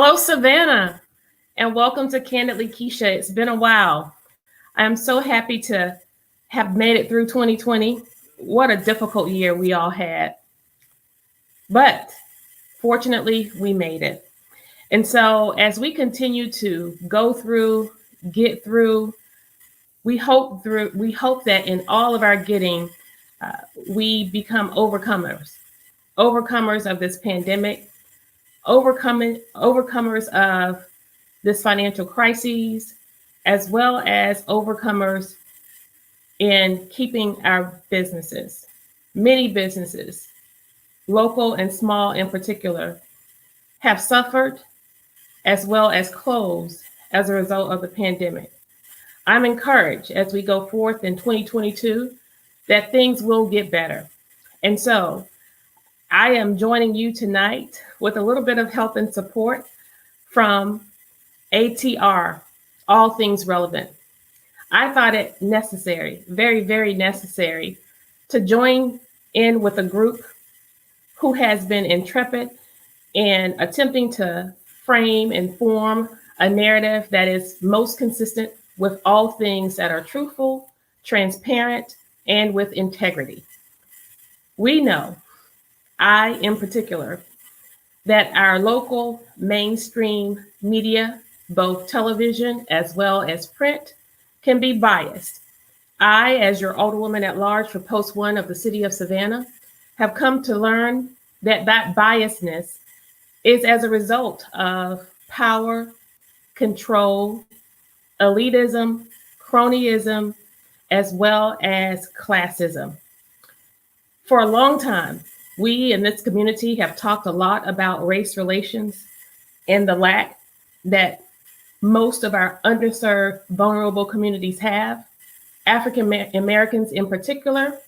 Hello, Savannah, and welcome to Candidly Kesha. It's been a while. I'm so happy to have made it through 2020. What a difficult year we all had. But fortunately, we made it. And so as we continue to go through, get through, we hope that in all of our getting, uh, we become overcomers of this pandemic, overcomers of this financial crisis, as well as overcomers in keeping our businesses. Many businesses, local and small in particular, have suffered as well as closed as a result of the pandemic. I'm encouraged as we go forth in 2022 that things will get better. And so I am joining you tonight with a little bit of help and support from ATR, All Things Relevant. I thought it necessary, very, very necessary, to join in with a group who has been intrepid in attempting to frame and form a narrative that is most consistent with all things that are truthful, transparent, and with integrity. We know, I in particular, that our local mainstream media, both television as well as print, can be biased. I, as your alderwoman at large for Post 1 of the City of Savannah, have come to learn that that biasness is as a result of power, control, elitism, cronyism, as well as classism. For a long time, we in this community have talked a lot about race relations and the lack that most of our underserved, vulnerable communities have, African Americans in particular.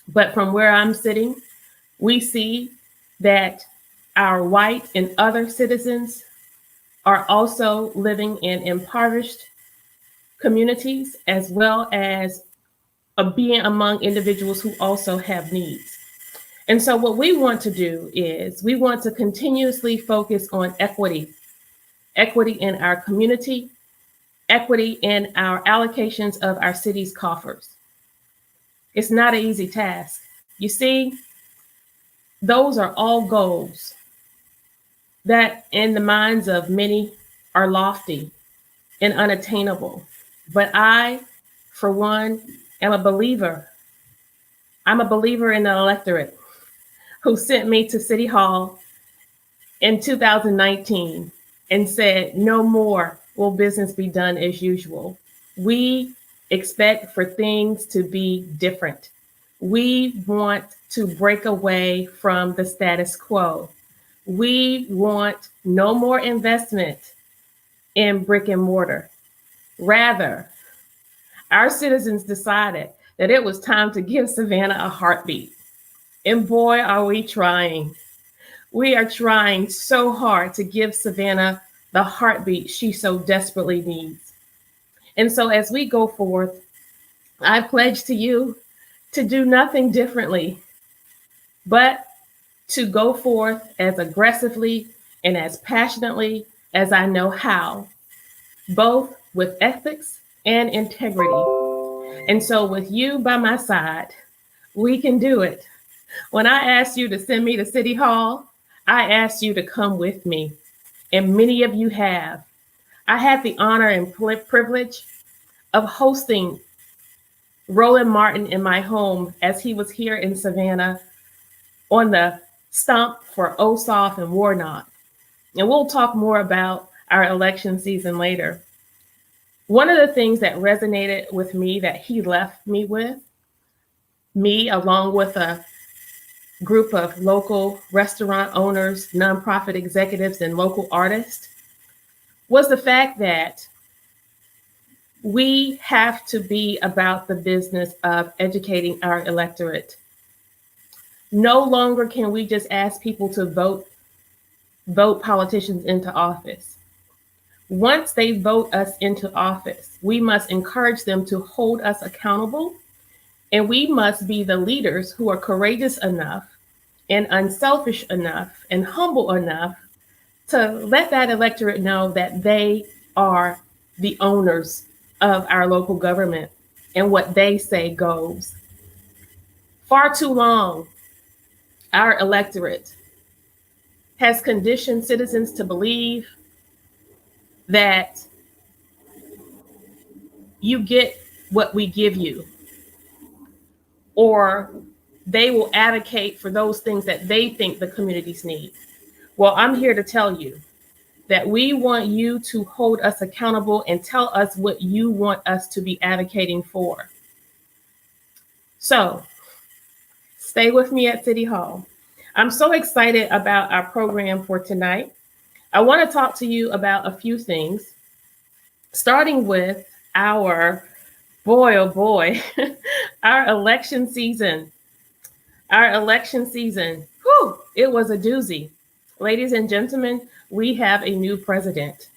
But from where I'm sitting, we see that our white and other citizens are also living in impoverished communities, as well as being among individuals who also have needs. And so what we want to do is we want to continuously focus on equity in our community, equity in our allocations of our city's coffers. It's not an easy task. You see, those are all goals that in the minds of many are lofty and unattainable. But I, for one, am a believer. I'm a believer in the electorate who sent me to City Hall in 2019 and said, no more will business be done as usual. We expect for things to be different. We want to break away from the status quo. We want no more investment in brick and mortar. Rather, our citizens decided that it was time to give Savannah a heartbeat. And boy, are we trying. We are trying so hard to give Savannah the heartbeat she so desperately needs. And so as we go forth, I pledge to you to do nothing differently, but to go forth as aggressively and as passionately as I know how, both with ethics and integrity. And so with you by my side, we can do it. When I asked you to send me to City Hall, I asked you to come with me, and many of you have. I had the honor and privilege of hosting Roland Martin in my home as he was here in Savannah on the stump for Ossoff and Warnock. And we'll talk more about our election season later. One of the things that resonated with me that he left me with, me along with a group of local restaurant owners, nonprofit executives, and local artists, was the fact that we have to be about the business of educating our electorate. No longer can we just ask people to vote politicians into office. Once they vote us into office, we must encourage them to hold us accountable, and we must be the leaders who are courageous enough and unselfish enough and humble enough to let that electorate know that they are the owners of our local government and what they say goes. Far too long, our electorate has conditioned citizens to believe that you get what we give you, or they will advocate for those things that they think the communities need. Well, I'm here to tell you that we want you to hold us accountable and tell us what you want us to be advocating for. So stay with me at City Hall. I'm so excited about our program for tonight. I want to talk to you about a few things, starting with our, boy, oh boy, our election season. Our election season, whew, it was a doozy. Ladies and gentlemen, we have a new president.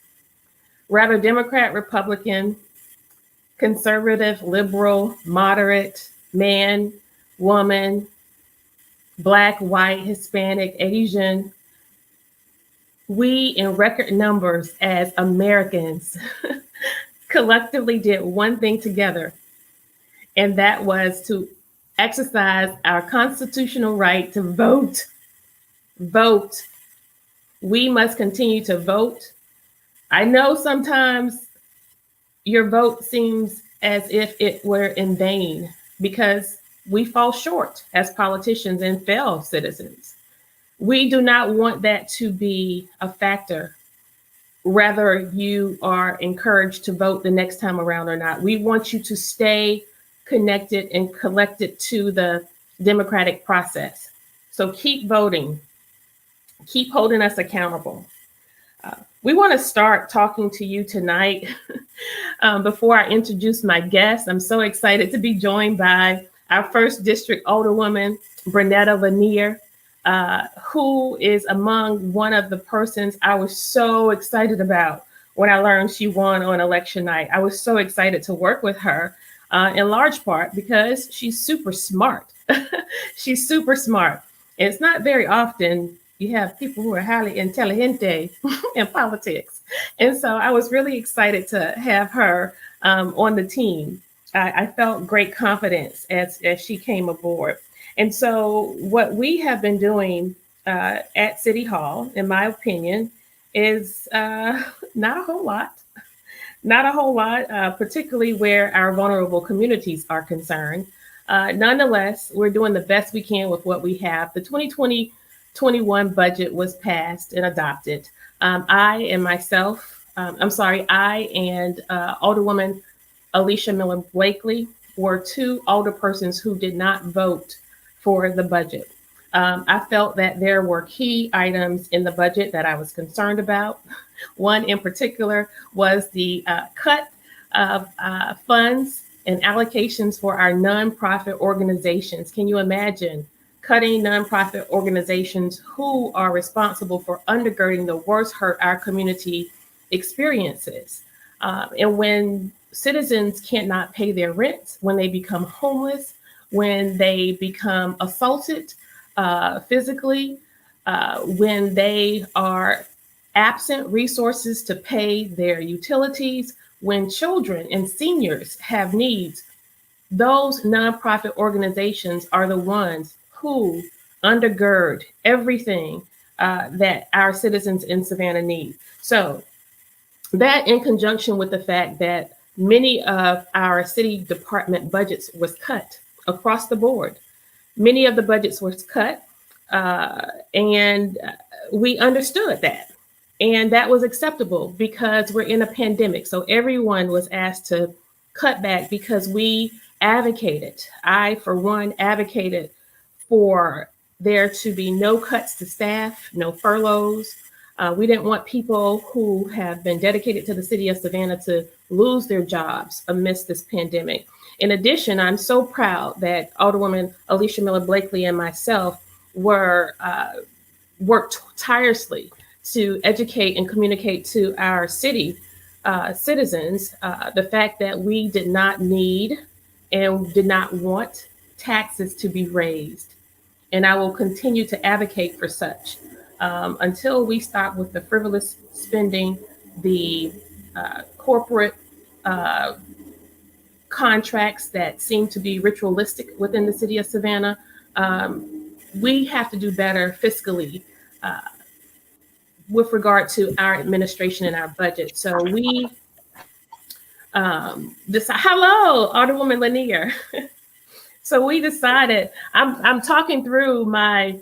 Rather Democrat, Republican, conservative, liberal, moderate, man, woman, Black, white, Hispanic, Asian. We, in record numbers as Americans, collectively did one thing together, and that was to exercise our constitutional right to vote. Vote. We must continue to vote. I know sometimes your vote seems as if it were in vain because we fall short as politicians and fail citizens. We do not want that to be a factor. Whether you are encouraged to vote the next time around or not, we want you to stay connected and collected to the democratic process. So keep voting, keep holding us accountable. We want to start talking to you tonight. Before I introduce my guest, I'm so excited to be joined by our first district alderwoman, Bernetta Lanier, who is among one of the persons I was so excited about when I learned she won on election night. I was so excited to work with her, in large part because she's super smart. She's super smart. It's not very often you have people who are highly intelligente in politics. And so I was really excited to have her on the team. I felt great confidence as she came aboard. And so what we have been doing at City Hall, in my opinion, is not a whole lot. Not a whole lot, particularly where our vulnerable communities are concerned. Nonetheless, we're doing the best we can with what we have. The 2020-21 budget was passed and adopted. I and Alderwoman Alicia Miller Blakely were two alderpersons who did not vote for the budget. I felt that there were key items in the budget that I was concerned about. One in particular was the cut of funds and allocations for our nonprofit organizations. Can you imagine cutting nonprofit organizations who are responsible for undergirding the worst hurt our community experiences? And when citizens cannot pay their rent, when they become homeless, when they become assaulted physically, when they are absent resources to pay their utilities, when children and seniors have needs, those nonprofit organizations are the ones who undergird everything that our citizens in Savannah need. So that, in conjunction with the fact that many of our city department budgets was cut across the board. Many of the budgets was cut, and we understood that. And that was acceptable because we're in a pandemic. So everyone was asked to cut back because we advocated. I, for one, advocated for there to be no cuts to staff, no furloughs. We didn't want people who have been dedicated to the city of Savannah to lose their jobs amidst this pandemic. In addition, I'm so proud that Alderwoman Alicia Miller Blakely and myself worked tirelessly to educate and communicate to our city citizens the fact that we did not need and did not want taxes to be raised. And I will continue to advocate for such. until we stop with the frivolous spending, the corporate contracts that seem to be ritualistic within the city of Savannah. We have to do better fiscally with regard to our administration and our budget. So we decide, hello, Alderwoman Lanier. So we decided, I'm talking through my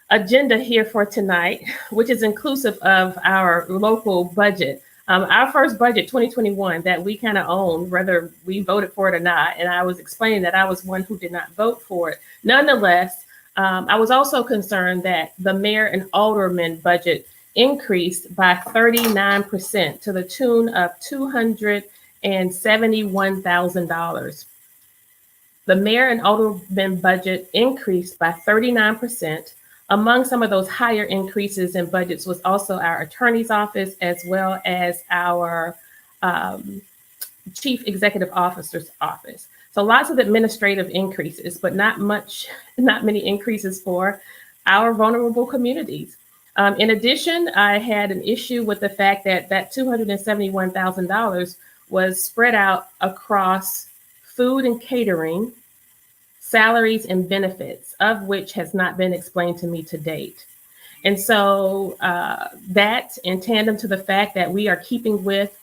agenda here for tonight, which is inclusive of our local budget. Our first budget, 2021, that we kind of own, whether we voted for it or not. And I was explaining that I was one who did not vote for it. Nonetheless, I was also concerned that the mayor and alderman budget increased by 39% to the tune of $271,000. The mayor and alderman budget increased by 39%. Among some of those higher increases in budgets was also our attorney's office, as well as our chief executive officer's office. So lots of administrative increases, but not many increases for our vulnerable communities. In addition, I had an issue with the fact that that $271,000 was spread out across food and catering, salaries and benefits, of which has not been explained to me to date. And so that, in tandem to the fact that we are keeping with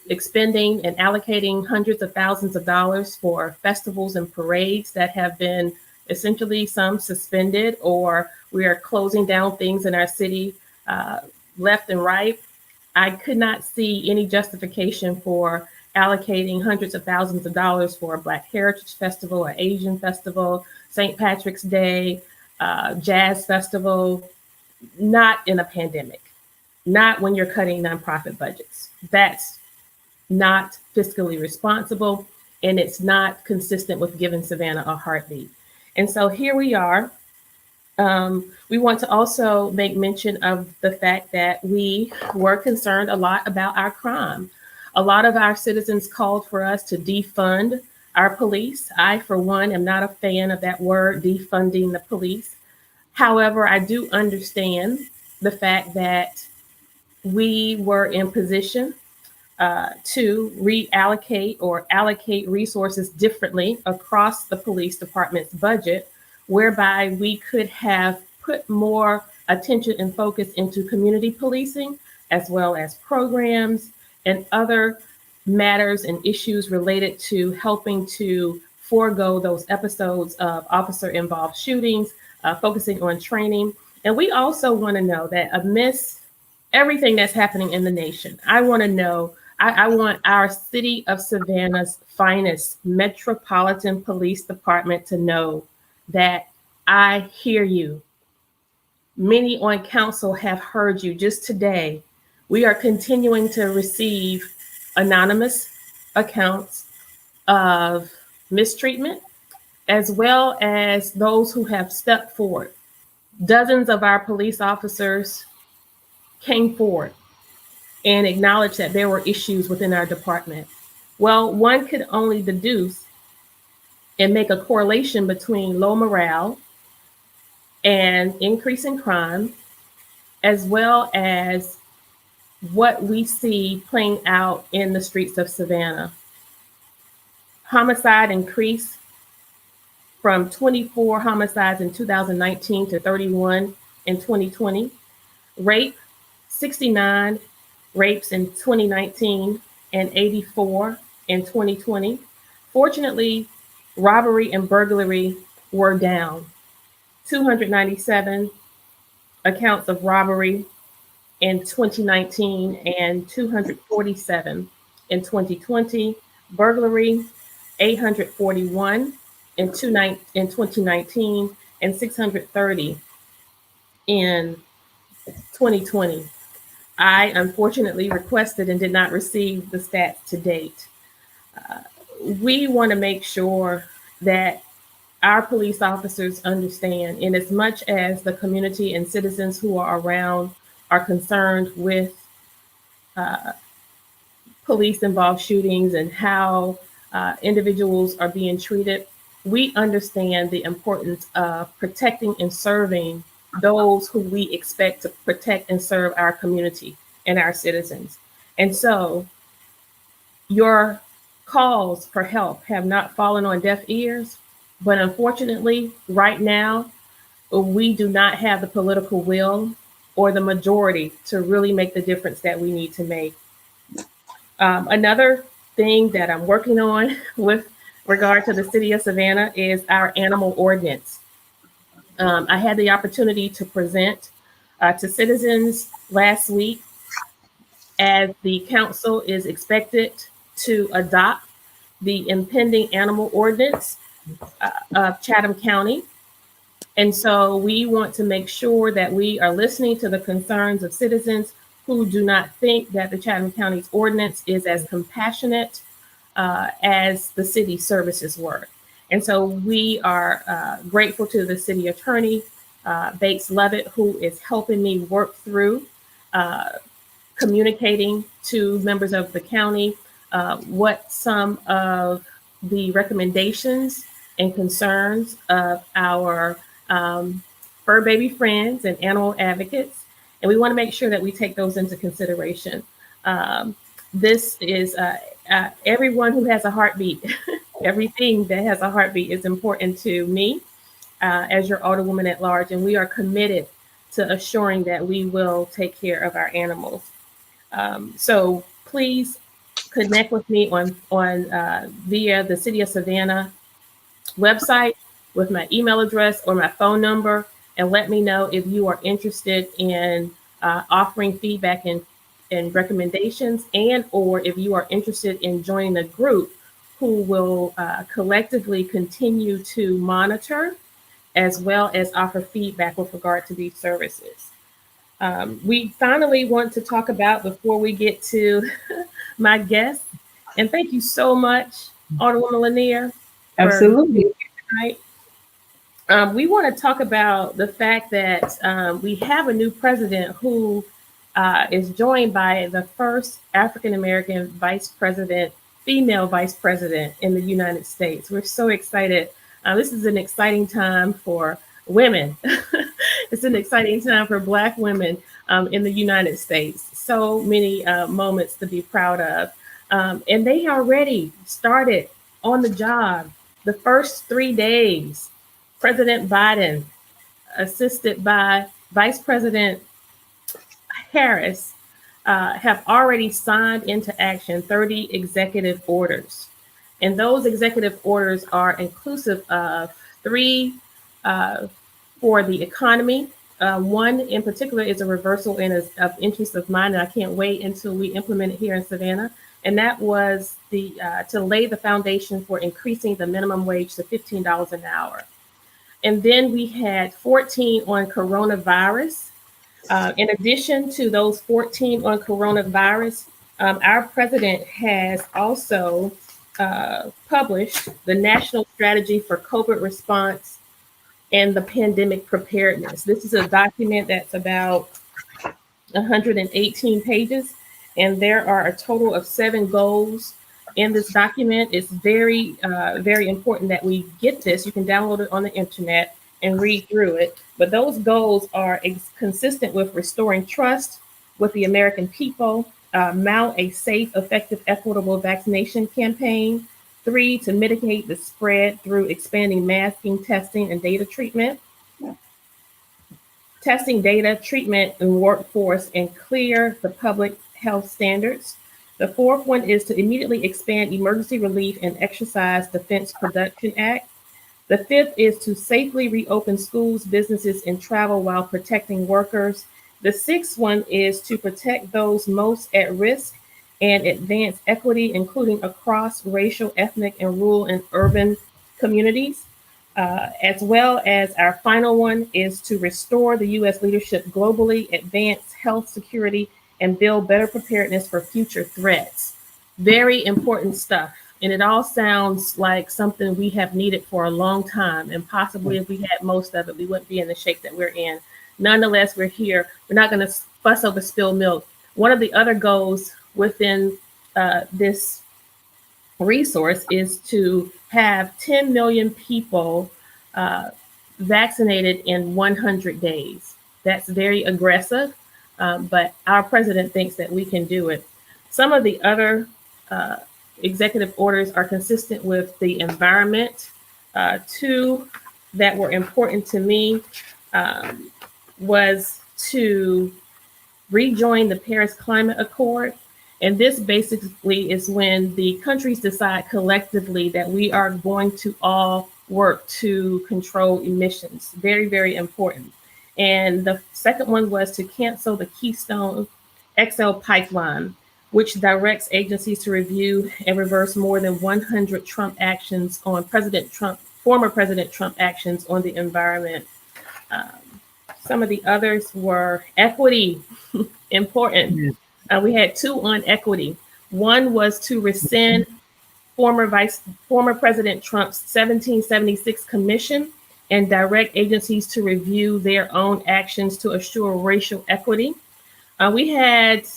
expending and allocating hundreds of thousands of dollars for festivals and parades that have been essentially some suspended, or we are closing down things in our city left and right, I could not see any justification for allocating hundreds of thousands of dollars for a Black Heritage Festival, or Asian Festival, St. Patrick's Day, Jazz Festival, not in a pandemic, not when you're cutting nonprofit budgets. That's not fiscally responsible, and it's not consistent with giving Savannah a heartbeat. And so here we are. We want to also make mention of the fact that we were concerned a lot about our crime. A lot of our citizens called for us to defund our police. I, for one, am not a fan of that word, defunding the police. However, I do understand the fact that we were in position to reallocate or allocate resources differently across the police department's budget, whereby we could have put more attention and focus into community policing, as well as programs and other matters and issues related to helping to forego those episodes of officer-involved shootings, focusing on training. And we also want to know that amidst everything that's happening in the nation, I want to know, I want our city of Savannah's finest Metropolitan Police Department to know that I hear you. Many on council have heard you. Just today, we are continuing to receive anonymous accounts of mistreatment, as well as those who have stepped forward. Dozens of our police officers came forward and acknowledged that there were issues within our department. Well, one could only deduce and make a correlation between low morale and increasing crime, as well as what we see playing out in the streets of Savannah. Homicide increased from 24 homicides in 2019 to 31 in 2020. Rape, 69 rapes in 2019 and 84 in 2020. Fortunately, robbery and burglary were down. 297 accounts of robbery in 2019 and 247 in 2020. Burglary, 841 in 2019 and 630 in 2020. I unfortunately requested and did not receive the stats to date. We want to make sure that our police officers understand, in as much as the community and citizens who are around are concerned with police-involved shootings and how individuals are being treated, we understand the importance of protecting and serving those who we expect to protect and serve our community and our citizens. And so your calls for help have not fallen on deaf ears, but unfortunately, right now, we do not have the political will or the majority to really make the difference that we need to make. Another thing that I'm working on with regard to the city of Savannah is our animal ordinance. I had the opportunity to present to citizens last week as the council is expected to adopt the impending animal ordinance of Chatham County. And so we want to make sure that we are listening to the concerns of citizens who do not think that the Chatham County's ordinance is as compassionate as the city services were. And so we are grateful to the city attorney, Bates Levitt, who is helping me work through communicating to members of the county what some of the recommendations and concerns of our fur baby friends and animal advocates. And we want to make sure that we take those into consideration. This is everyone who has a heartbeat. Everything that has a heartbeat is important to me as your Alderwoman at large, and we are committed to assuring that we will take care of our animals. So please connect with me on via the City of Savannah website with my email address or my phone number, and let me know if you are interested in offering feedback and recommendations, and or if you are interested in joining a group who will collectively continue to monitor as well as offer feedback with regard to these services. We finally want to talk about, before we get to my guest, and thank you so much, Alderwoman Lanier. Absolutely. Tonight. We want to talk about the fact that we have a new president who is joined by the first African-American vice president, female vice president in the United States. We're so excited. This is an exciting time for women. It's an exciting time for Black women in the United States. So many moments to be proud of. And they already started on the job. The first 3 days, President Biden, assisted by Vice President Harris, have already signed into action 30 executive orders. And those executive orders are inclusive of 3 for the economy. One in particular is a reversal of interest of mine, and I can't wait until we implement it here in Savannah. And that was to lay the foundation for increasing the minimum wage to $15 an hour. And then we had 14 on coronavirus. In addition to those 14 on coronavirus, our president has also published the National Strategy for COVID Response and the Pandemic Preparedness. This is a document that's about 118 pages, and there are a total of 7 goals in this document. It's very, very important that we get this. You can download it on the internet and read through it. But those goals are consistent with restoring trust with the American people, mount a safe, effective, equitable vaccination campaign. 3, to mitigate the spread through expanding masking, testing, and data treatment. Testing, data, treatment, and workforce, and clear the public health standards. The 4th one is to immediately expand emergency relief and exercise Defense Production Act. The 5th is to safely reopen schools, businesses, and travel while protecting workers. The 6th one is to protect those most at risk and advance equity, including across racial, ethnic, and rural and urban communities. As well as our final one is to restore the U.S. leadership globally, advance health security, and build better preparedness for future threats. Very important stuff. And it all sounds like something we have needed for a long time. And possibly if we had most of it, we wouldn't be in the shape that we're in. Nonetheless, we're here. We're not going to fuss over spilled milk. One of the other goals within this resource is to have 10 million people vaccinated in 100 days. That's very aggressive, but our president thinks that we can do it. Some of the other executive orders are consistent with the environment. Two that were important to me was to rejoin the Paris Climate Accord. And this basically is when the countries decide collectively that we are going to all work to control emissions. Very, very important. And the second one was to cancel the Keystone XL pipeline, which directs agencies to review and reverse more than 100 Trump actions on former President Trump actions on the environment. Some of the others were equity, important. We had two on equity. One was to rescind former President Trump's 1776 commission and direct agencies to review their own actions to assure racial equity. We had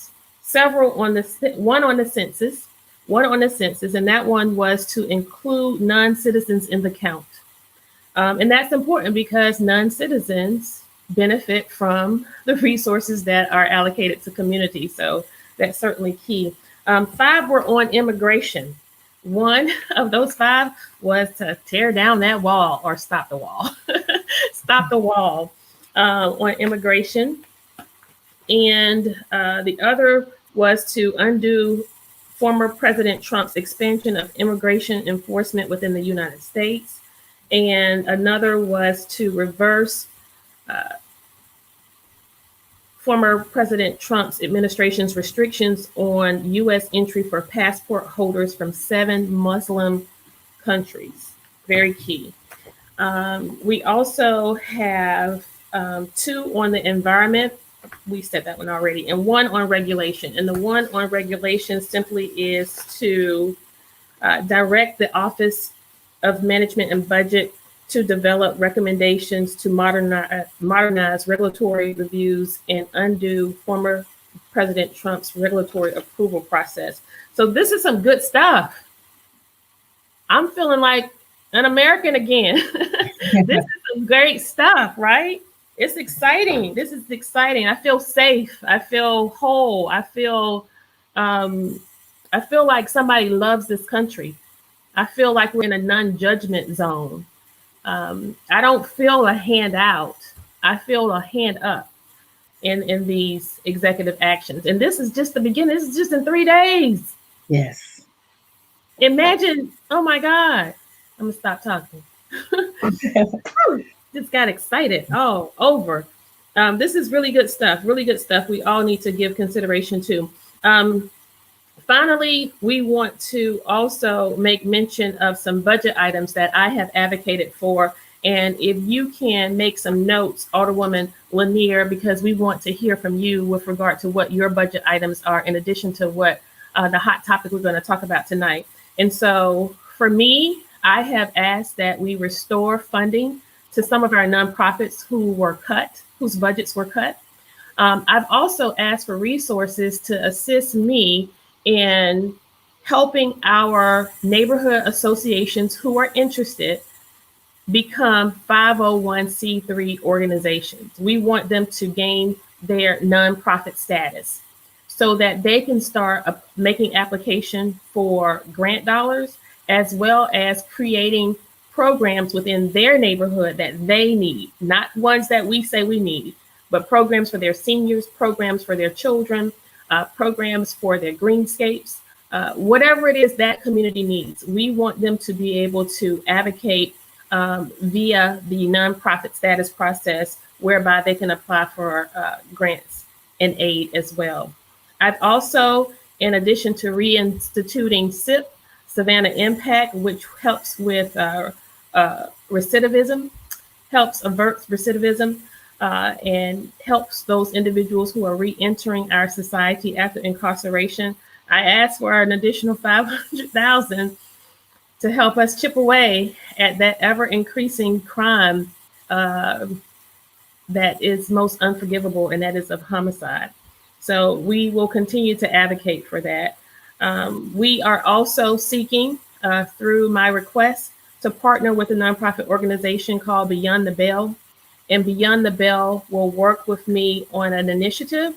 several one on the census, and that one was to include non-citizens in the count. And that's important because non-citizens benefit from the resources that are allocated to communities. So that's certainly key. 5 were on immigration. One of those 5 was to tear down that wall or stop the wall. Stop the wall on immigration. And the other was to undo former President Trump's expansion of immigration enforcement within the United States. And another was to reverse former President Trump's administration's restrictions on U.S. entry for passport holders from 7 Muslim countries. Very key. We also have 2 on the environment. We said that one already, and 1 on regulation. And the 1 on regulation simply is to direct the Office of Management and Budget to develop recommendations to modernize regulatory reviews and undo former President Trump's regulatory approval process. So this is some good stuff. I'm feeling like an American again. This is some great stuff, right? It's exciting. This is exciting. I feel safe. I feel whole. I feel like somebody loves this country. I feel like we're in a non-judgment zone. I don't feel a hand out. I feel a hand up in these executive actions. And this is just the beginning. This is just in 3 days. Yes. Imagine, oh my God. I'm gonna stop talking. Just got excited. Oh, over. This is really good stuff. Really good stuff. We all need to give consideration to. Finally, we want to also make mention of some budget items that I have advocated for. And if you can make some notes, Alderwoman Lanier, because we want to hear from you with regard to what your budget items are, in addition to what the hot topic we're going to talk about tonight. And so for me, I have asked that we restore funding to some of our nonprofits whose budgets were cut. I've also asked for resources to assist me in helping our neighborhood associations who are interested become 501c3 organizations. We want them to gain their nonprofit status so that they can start making application for grant dollars, as well as creating programs within their neighborhood that they need, not ones that we say we need, but programs for their seniors, programs for their children, programs for their greenscapes, whatever it is that community needs. We want them to be able to advocate via the nonprofit status process, whereby they can apply for grants and aid as well. I've also, in addition to reinstituting SIP, Savannah Impact, which helps with recidivism, helps avert recidivism, and helps those individuals who are re-entering our society after incarceration. I asked for an additional $500,000 to help us chip away at that ever-increasing crime that is most unforgivable, and that is of homicide. So we will continue to advocate for that. We are also seeking, through my request, to partner with a nonprofit organization called Beyond the Bell. And Beyond the Bell will work with me on an initiative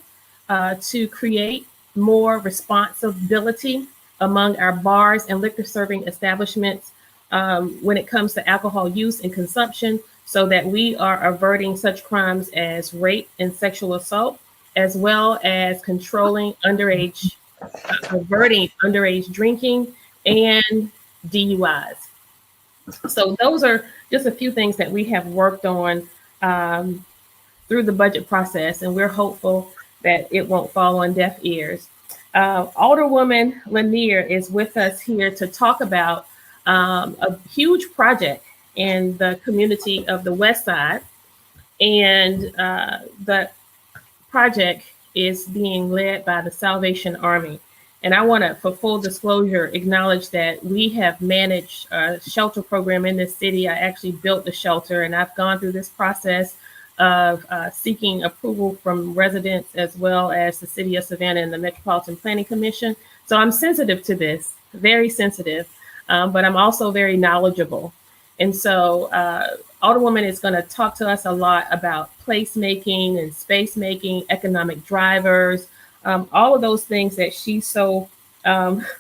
to create more responsibility among our bars and liquor serving establishments when it comes to alcohol use and consumption, so that we are averting such crimes as rape and sexual assault, as well as controlling underage, averting underage drinking and DUIs. So those are just a few things that we have worked on through the budget process, and we're hopeful that it won't fall on deaf ears. Alderwoman Lanier is with us here to talk about a huge project in the community of the West Side, and the project is being led by the Salvation Army. And I want to, for full disclosure, acknowledge that we have managed a shelter program in this city. I actually built the shelter, and I've gone through this process of seeking approval from residents as well as the City of Savannah and the Metropolitan Planning Commission. So I'm sensitive to this, very sensitive, but I'm also very knowledgeable. And so Alderwoman is going to talk to us a lot about placemaking and space making, economic drivers, all of those things that she's so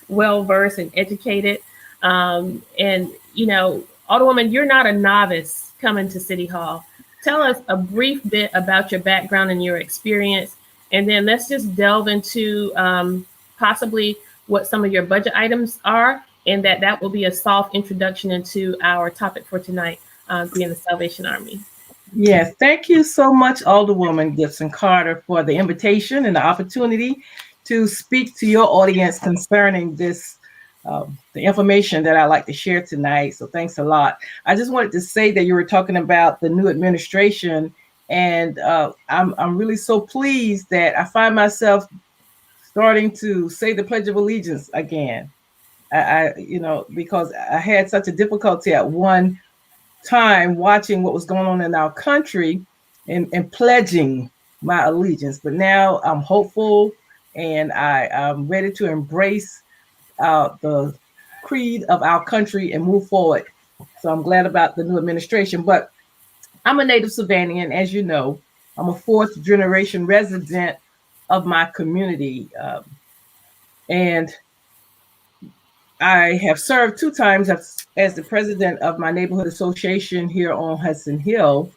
well versed and educated. And, you know, Alderwoman, you're not a novice coming to City Hall. Tell us a brief bit about your background and your experience, and then let's just delve into possibly what some of your budget items are, and that will be a soft introduction into our topic for tonight, being the Salvation Army. Yes, thank you so much, Alderwoman Gibson Carter, for the invitation and the opportunity to speak to your audience concerning this, the information that I'd like to share tonight. So thanks a lot. I just wanted to say that you were talking about the new administration, and I'm really so pleased that I find myself starting to say the Pledge of Allegiance again. You know, because I had such a difficulty at one time watching what was going on in our country and pledging my allegiance. But now I'm hopeful, and I'm ready to embrace the creed of our country and move forward. So I'm glad about the new administration. But I'm a native Savannian, as you know. I'm a fourth generation resident of my community. And I have served 2 times as the president of my neighborhood association here on Hudson Hill.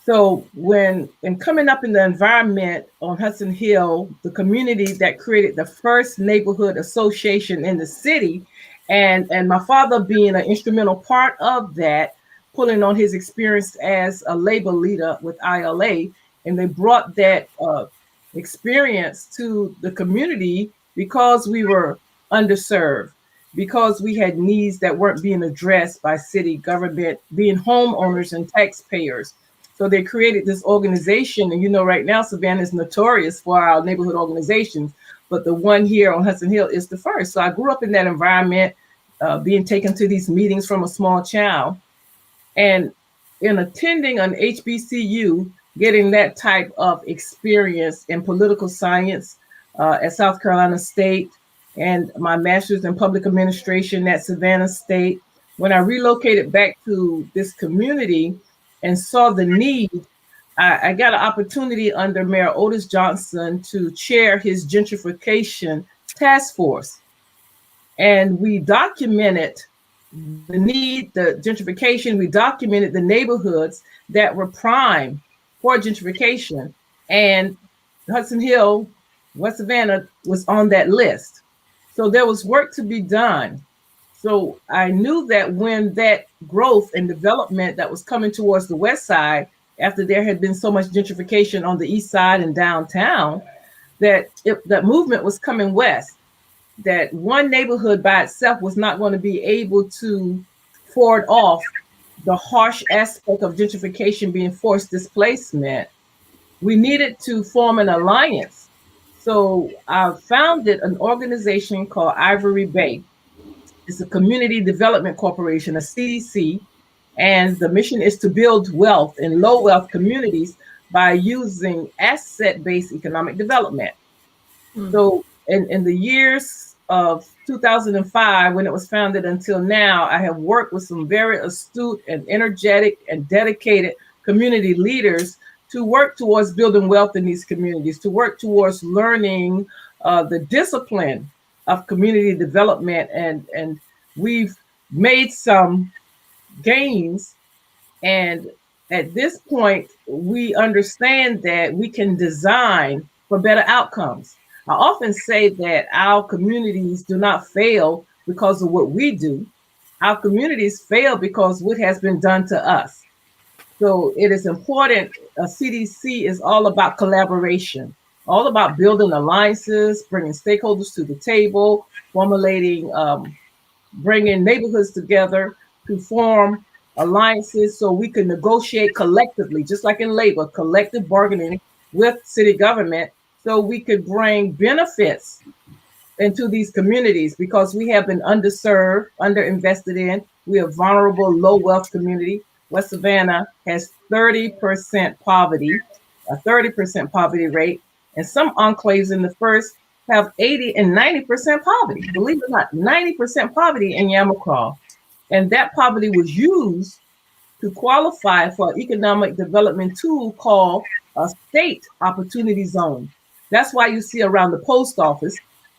So when coming up in the environment on Hudson Hill, the community that created the first neighborhood association in the city, and my father being an instrumental part of that, pulling on his experience as a labor leader with ILA, and they brought that experience to the community because we were underserved, because we had needs that weren't being addressed by city government, being homeowners and taxpayers. So they created this organization, and you know, right now Savannah is notorious for our neighborhood organizations, but the one here on Hudson Hill is the first. So I grew up in that environment, being taken to these meetings from a small child, and in attending an HBCU, getting that type of experience in political science at South Carolina State, and my master's in public administration at Savannah State. When I relocated back to this community and saw the need, I got an opportunity under Mayor Otis Johnson to chair his gentrification task force. And we documented the need, the gentrification, we documented the neighborhoods that were prime for gentrification. And Hudson Hill, West Savannah was on that list. So there was work to be done. So I knew that when that growth and development that was coming towards the West Side, after there had been so much gentrification on the East Side and downtown, that that movement was coming west, that one neighborhood by itself was not going to be able to ward off the harsh aspect of gentrification being forced displacement. We needed to form an alliance. So I founded an organization called Ivory Bay. It's a community development corporation, a CDC, and the mission is to build wealth in low wealth communities by using asset-based economic development. So in the years of 2005, when it was founded, until now, I have worked with some very astute and energetic and dedicated community leaders to work towards building wealth in these communities, to work towards learning the discipline of community development. And we've made some gains. And at this point, we understand that we can design for better outcomes. I often say that our communities do not fail because of what we do. Our communities fail because what has been done to us. So it is important. CDC is all about collaboration, all about building alliances, bringing stakeholders to the table, formulating bringing neighborhoods together to form alliances so we can negotiate collectively, just like in labor, collective bargaining with city government, so we could bring benefits into these communities, because we have been underserved, underinvested in. We are vulnerable, low wealth community. West Savannah has 30% poverty, a 30% poverty rate, and some enclaves in the first have 80 and 90% poverty. Believe it or not, 90% poverty in Yamacraw. And that poverty was used to qualify for an economic development tool called a state opportunity zone. That's why you see around the post office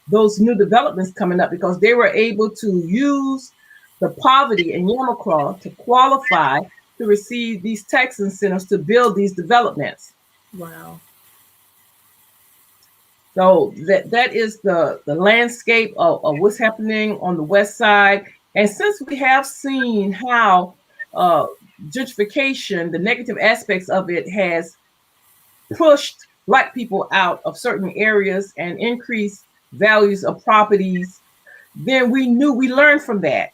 those new developments coming up, because they were able to use the poverty in Yamacraw to qualify to receive these tax incentives to build these developments. Wow. So that is the landscape of what's happening on the west side. And since we have seen how gentrification, the negative aspects of it, has pushed Black people out of certain areas and increased values of properties, then we learned from that.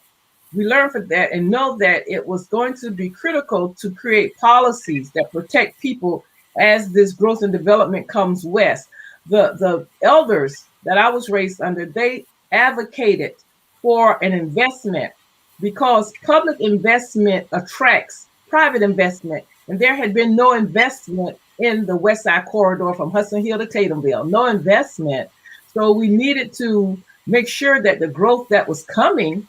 We learned from that and know that it was going to be critical to create policies that protect people as this growth and development comes west. The elders that I was raised under, they advocated for an investment, because public investment attracts private investment. And there had been no investment in the West Side Corridor from Hudson Hill to Tatumville, no investment. So we needed to make sure that the growth that was coming,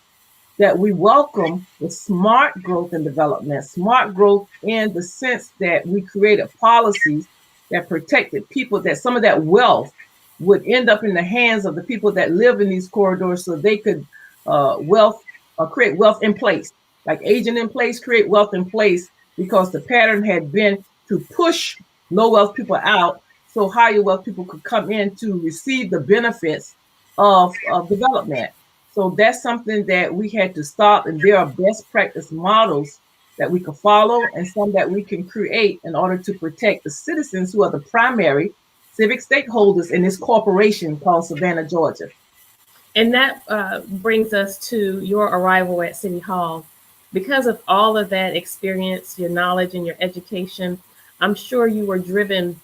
that we welcome with smart growth and development, smart growth in the sense that we created policies that protected people, that some of that wealth would end up in the hands of the people that live in these corridors, so they could create wealth in place, like agent in place, create wealth in place, because the pattern had been to push low wealth people out so higher wealth people could come in to receive the benefits of development. So that's something that we had to stop, and there are best practice models that we can follow and some that we can create in order to protect the citizens who are the primary civic stakeholders in this corporation called Savannah, Georgia. And that brings us to your arrival at City Hall. Because of all of that experience, your knowledge, and your education, I'm sure you were driven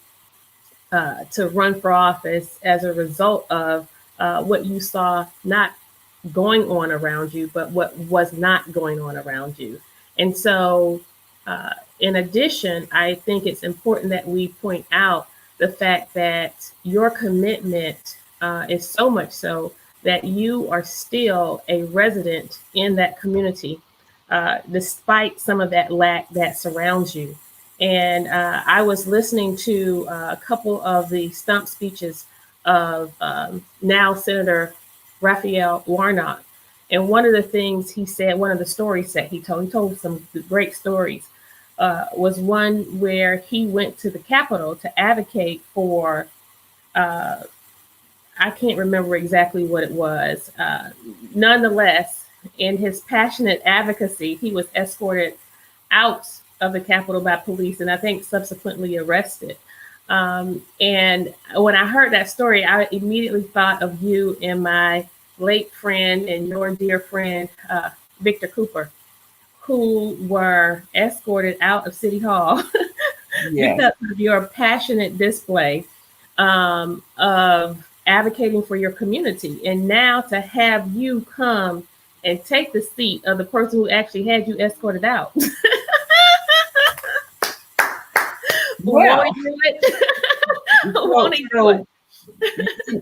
to run for office as a result of what you saw not going on around you, but what was not going on around you. And so, in addition, I think it's important that we point out the fact that your commitment is so much so that you are still a resident in that community, despite some of that lack that surrounds you. And I was listening to a couple of the stump speeches of now Senator Raphael Warnock. And one of the things he said, one of the stories that he told some great stories, was one where he went to the Capitol to advocate for, I can't remember exactly what it was. Nonetheless, in his passionate advocacy, he was escorted out of the Capitol by police, and I think subsequently arrested. And when I heard that story, I immediately thought of you and my late friend and your dear friend, Victor Cooper, who were escorted out of City Hall because of your passionate display of advocating for your community. And now to have you come and take the seat of the person who actually had you escorted out. Well, Won't he do it? Won't he do it?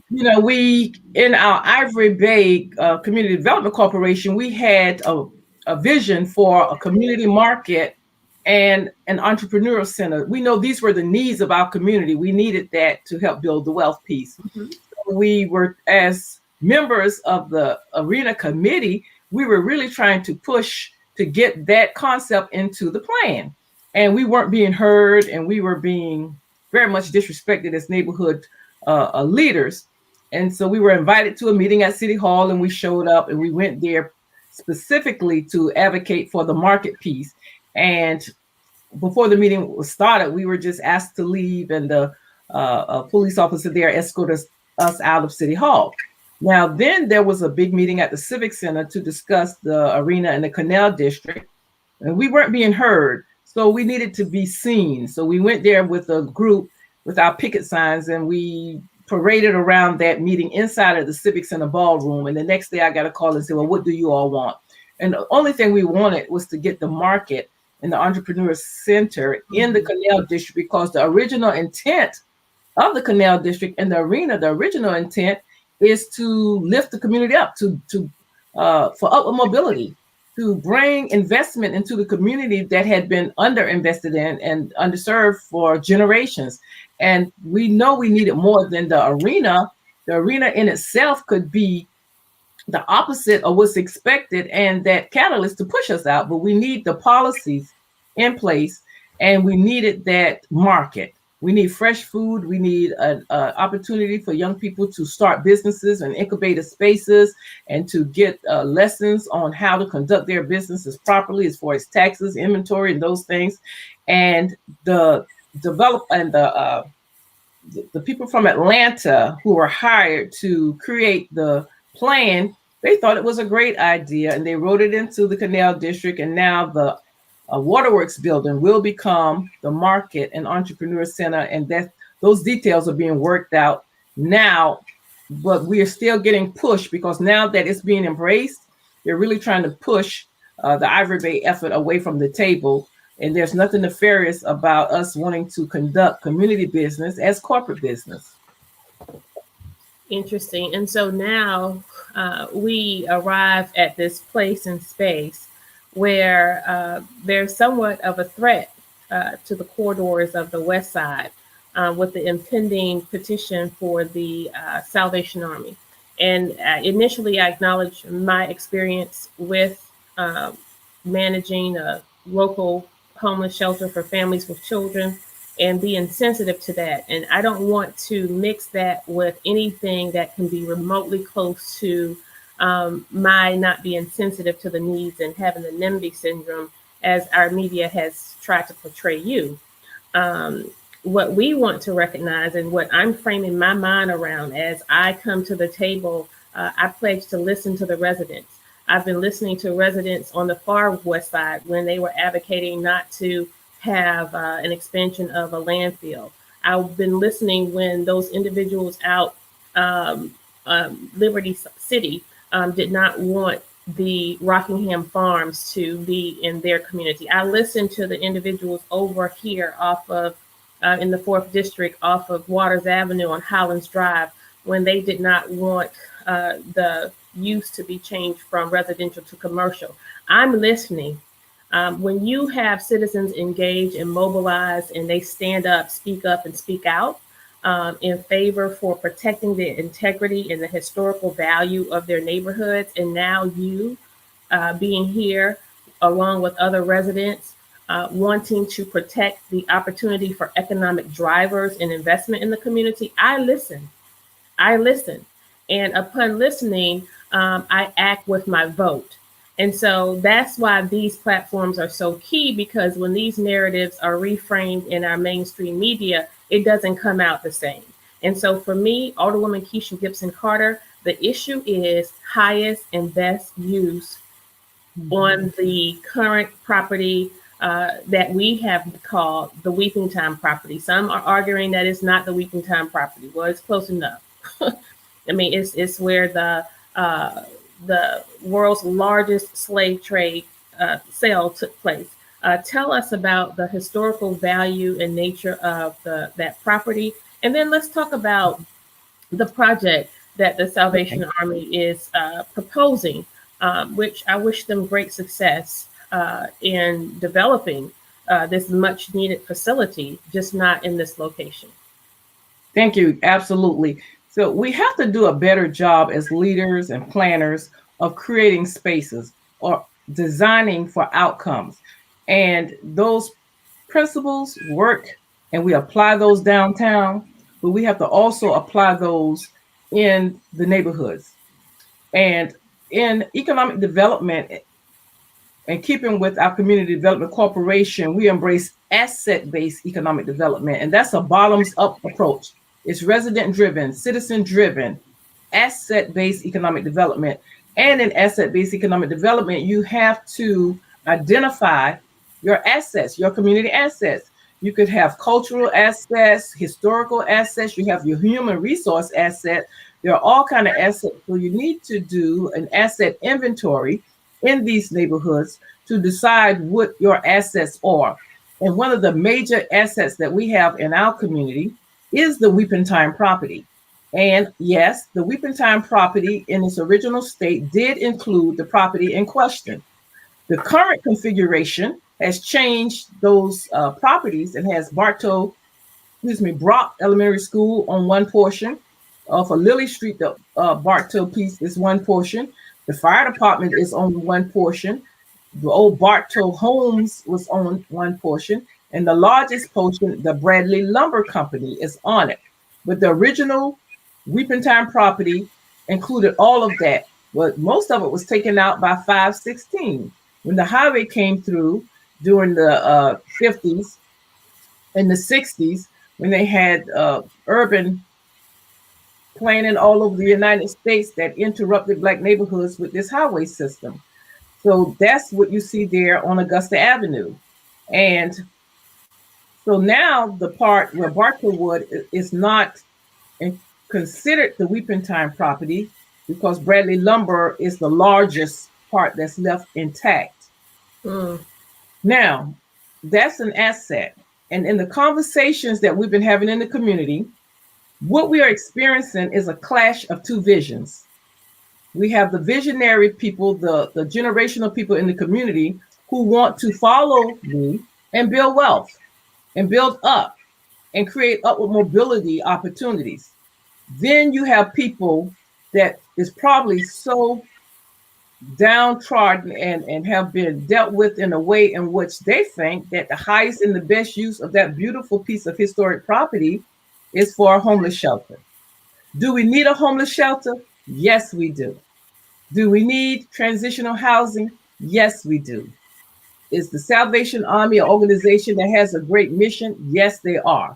We in our Ivory Bay Community Development Corporation, we had a vision for a community market and an entrepreneurial center. We know these were the needs of our community. We needed that to help build the wealth piece. Mhm. We were, as members of the arena committee, we were really trying to push to get that concept into the plan. And we weren't being heard, and we were being very much disrespected as neighborhood leaders. And so we were invited to a meeting at City Hall, and we showed up, and we went there specifically to advocate for the market piece. And before the meeting was started, we were just asked to leave, and the police officer there escorted us out of City Hall. Now, then there was a big meeting at the Civic Center to discuss the arena and the Canal District, and we weren't being heard, so we needed to be seen. So we went there with a group with our picket signs, and we paraded around that meeting inside of the Civic Center ballroom. And the next day I got a call and said, well, what do you all want? And the only thing we wanted was to get the market and the entrepreneur center in the Canal District, because the original intent of the Canal District and the arena, the original intent is to lift the community up, for upward mobility, to bring investment into the community that had been underinvested in and underserved for generations. And we know we needed more than the arena. The arena in itself could be the opposite of what's expected and that catalyst to push us out, but we need the policies in place, and we needed that market. We need fresh food. We need an opportunity for young people to start businesses and incubator spaces, and to get lessons on how to conduct their businesses properly as far as taxes, inventory, and those things. And the people from Atlanta who were hired to create the plan, they thought it was a great idea, and they wrote it into the Canal District. And now the Waterworks building will become the market and entrepreneur center, and that those details are being worked out now. But we are still getting pushed, because now that it's being embraced, they're really trying to push the Ivory Bay effort away from the table. And there's nothing nefarious about us wanting to conduct community business as corporate business. Interesting. And so now we arrive at this place and space where there's somewhat of a threat to the corridors of the West Side with the impending petition for the Salvation Army. And initially, I acknowledged my experience with managing a local homeless shelter for families with children, and being sensitive to that. And I don't want to mix that with anything that can be remotely close to my not being sensitive to the needs and having the NIMBY syndrome, as our media has tried to portray you. What we want to recognize, and what I'm framing my mind around as I come to the table, I pledge to listen to the residents. I've been listening to residents on the far West Side when they were advocating not to have an expansion of a landfill. I've been listening when those individuals out Liberty City did not want the Rockingham Farms to be in their community. I listened to the individuals over here off of in the 4th District off of Waters Avenue on Highlands Drive when they did not want the use to be changed from residential to commercial. I'm listening. When you have citizens engage and mobilize, and they stand up, and speak out in favor for protecting the integrity and the historical value of their neighborhoods, and now you being here along with other residents, wanting to protect the opportunity for economic drivers and investment in the community, I listen. And upon listening, I act with my vote. And so that's why these platforms are so key, because when these narratives are reframed in our mainstream media, it doesn't come out the same. And so for me, Alderwoman Kesha Gibson Carter, the issue is highest and best use on the current property that we have called the Weeping Time property. Some are arguing that it's not the Weeping Time property. Well, it's close enough. I mean, it's where the world's largest slave trade sale took place. Tell us about the historical value and nature of that property. And then let's talk about the project that the Okay. Salvation Army is proposing, which I wish them great success in developing this much needed facility, just not in this location. Thank you. Absolutely. So we have to do a better job as leaders and planners of creating spaces or designing for outcomes. And those principles work and we apply those downtown, but we have to also apply those in the neighborhoods. And in economic development, and keeping with our community development corporation, we embrace asset-based economic development, and that's a bottoms-up approach. It's resident-driven, citizen-driven, asset-based economic development. And in asset-based economic development, you have to identify your assets, your community assets. You could have cultural assets, historical assets, you have your human resource asset. There are all kinds of assets. So you need to do an asset inventory in these neighborhoods to decide what your assets are. And one of the major assets that we have in our community is the Weeping Time property. And yes, the Weeping Time property in its original state did include the property in question. The current configuration has changed those properties and has Brock Elementary School on one portion. For Lily Street, the Bartow piece is one portion. The fire department is on one portion. The old Bartow Homes was on one portion. And the largest portion, the Bradley Lumber Company, is on it. But the original Weeping Time property included all of that. But most of it was taken out by 516. When the highway came through during the 50s and the 60s, when they had urban planning all over the United States that interrupted Black neighborhoods with this highway system. So that's what you see there on Augusta Avenue. And so now the part where Barkerwood is not considered the Weeping Time property because Bradley Lumber is the largest part that's left intact. Now, that's an asset. And in the conversations that we've been having in the community, what we are experiencing is a clash of two visions. We have the visionary people, the generational people in the community who want to follow me and build wealth and build up and create upward mobility opportunities. Then you have people that is probably so downtrodden and have been dealt with in a way in which they think that the highest and the best use of that beautiful piece of historic property is for a homeless shelter. Do we need a homeless shelter? Yes, we do. Do we need transitional housing? Yes, we do. Is the Salvation Army an organization that has a great mission? Yes, they are.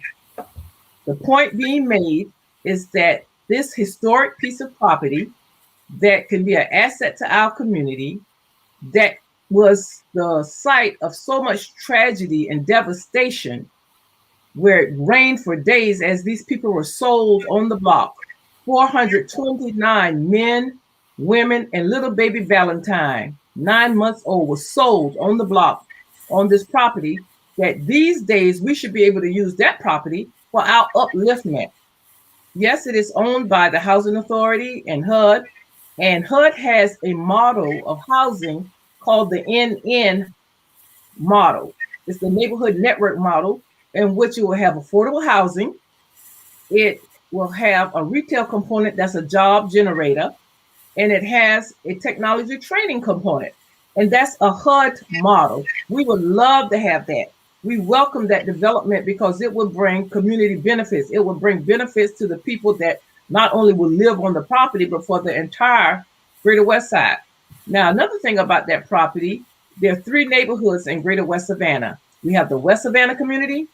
The point being made is that this historic piece of property that can be an asset to our community, that was the site of so much tragedy and devastation, where it rained for days as these people were sold on the block. 429 men, women, and little baby Valentine, 9 months old, was sold on the block on this property, that these days we should be able to use that property for our upliftment. Yes, it is owned by the Housing Authority and HUD has a model of housing called the NN model. It's the neighborhood network model, in which it will have affordable housing. It will have a retail component that's a job generator, and it has a technology training component. And that's a HUD model. We would love to have that. We welcome that development because it will bring community benefits. It will bring benefits to the people that not only will live on the property, but for the entire Greater West Side. Now, another thing about that property, there are 3 neighborhoods in Greater West Savannah. We have the West Savannah community,